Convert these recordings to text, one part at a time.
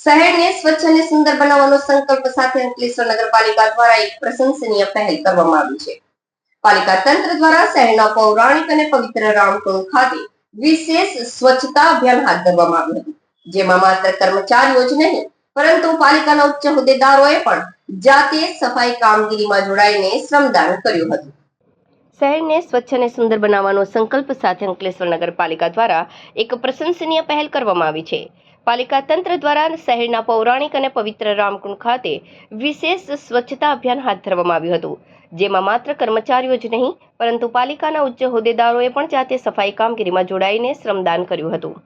શહેરને સ્વચ્છ અને સુંદર બનાવવાનો સંકલ્પ સાથે અંકલેશ્વર નગરપાલિકા દ્વારા એક પ્રશંસનીય પહેલ કરવામાં આવી છે। પાલિકા તંત્ર દ્વારા શહેરના પૌરાણિક અને પવિત્ર રામકુંડ ખાતે વિશેષ સ્વચ્છતા અભિયાન હાથ ધરવામાં આવ્યું હતું, જેમાં માત્ર કર્મચારીઓ જ નહીં પરંતુ પાલિકાના ઉચ્ચ હોદ્દેદારોએ પણ જાતે સફાઈ કામગીરીમાં જોડાઈને શ્રમદાન કર્યું હતું। શહેરને સ્વચ્છ અને સુંદર બનાવવાનો સંકલ્પ સાથે અંકલેશ્વર નગરપાલિકા દ્વારા એક પ્રશંસનીય પહેલ કરવામાં આવી છે। પાલિકા તંત્ર દ્વારા શહેરના પૌરાણિક અને પવિત્ર રામકુંડ ખાતે વિશેષ સ્વચ્છતા અભિયાન હાથ ધરવામાં આવ્યું હતું, જેમાં માત્ર કર્મચારીઓ જ નહીં પરંતુ પાલિકાના ઉચ્ચ હોદ્દેદારોએ પણ જાતે સફાઈ કામગીરીમાં જોડાઈને શ્રમદાન કર્યું હતું।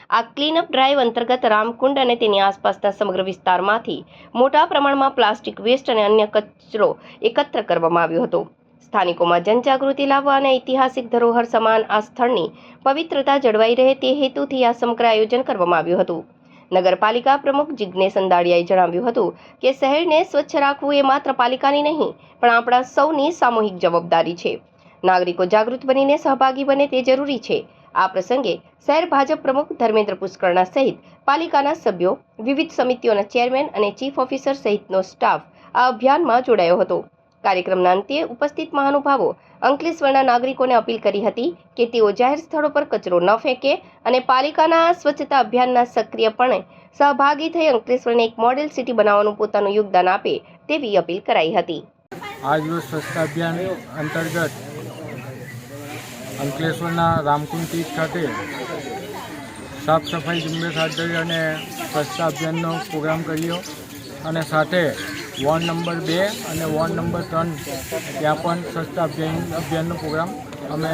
આ ક્લીનઅપ ડ્રાઈવ અંતર્ગત રામકુંડ અને તેની આસપાસના સમગ્ર વિસ્તારમાંથી મોટા પ્રમાણમાં પ્લાસ્ટિક વેસ્ટ અને અન્ય કચરો એકત્ર કરવામાં આવ્યો હતો। સ્થાનિકોમાં જનજાગૃતિ લાવવા અને ઐતિહાસિક ધરોહર સમાન આ સ્થળની પવિત્રતા જળવાઈ રહે તે હેતુથી આ સમગ્ર આયોજન કરવામાં આવ્યું હતું। નગરપાલિકા પ્રમુખ જિજ્ઞેશ અંદાડિયાએ જણાવ્યું હતું કે શહેરને સ્વચ્છ રાખવું એ માત્ર પાલિકાની નહીં પણ આપણા સૌની સામૂહિક જવાબદારી છે। નાગરિકો જાગૃત બનીને સહભાગી બને તે જરૂરી છે। આ પ્રસંગે શહેર ભાજપ પ્રમુખ ધર્મેન્દ્ર પુષ્કરણા સહિત પાલિકાના સભ્યો, વિવિધ સમિતિઓના ચેરમેન અને ચીફ ઓફિસર સહિતનો સ્ટાફ આ અભિયાનમાં જોડાયો હતો। કાર્યક્રમના અંતે ઉપસ્થિત મહાનુભાવો અંકલેશ્વરના નાગરિકોને અપીલ કરી હતી કે તેઓ જાહેર સ્થળો પર કચરો ન ફેંકે અને પાલિકાના સ્વચ્છતા અભિયાનના સક્રિયપણે સહભાગી થઈ અંકલેશ્વરને એક મોડેલ સિટી બનાવવાનું પોતાનું યોગદાન આપે તેવી અપીલ કરાઈ હતી। આજરોજ સ્વચ્છતા અભિયાન અંતર્ગત અંકલેશ્વરના રામકુંડ તીર્થ ખાતે સાફ સફાઈ ઝુંબેશ હાથ ધરી અને સ્વચ્છતા અભિયાનનો પ્રોગ્રામ કર્યો અને સાથે વોર્ડ નંબર 2 અને વોર્ડ નંબર 3 ત્યાં પણ સ્વચ્છતા અભિયાનનો પ્રોગ્રામ અમે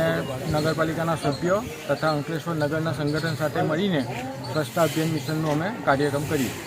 નગરપાલિકાના સભ્યો તથા અંકલેશ્વર નગરના સંગઠન સાથે મળીને સ્વચ્છતા અભિયાન મિશનનો અમે કાર્યક્રમ કર્યો।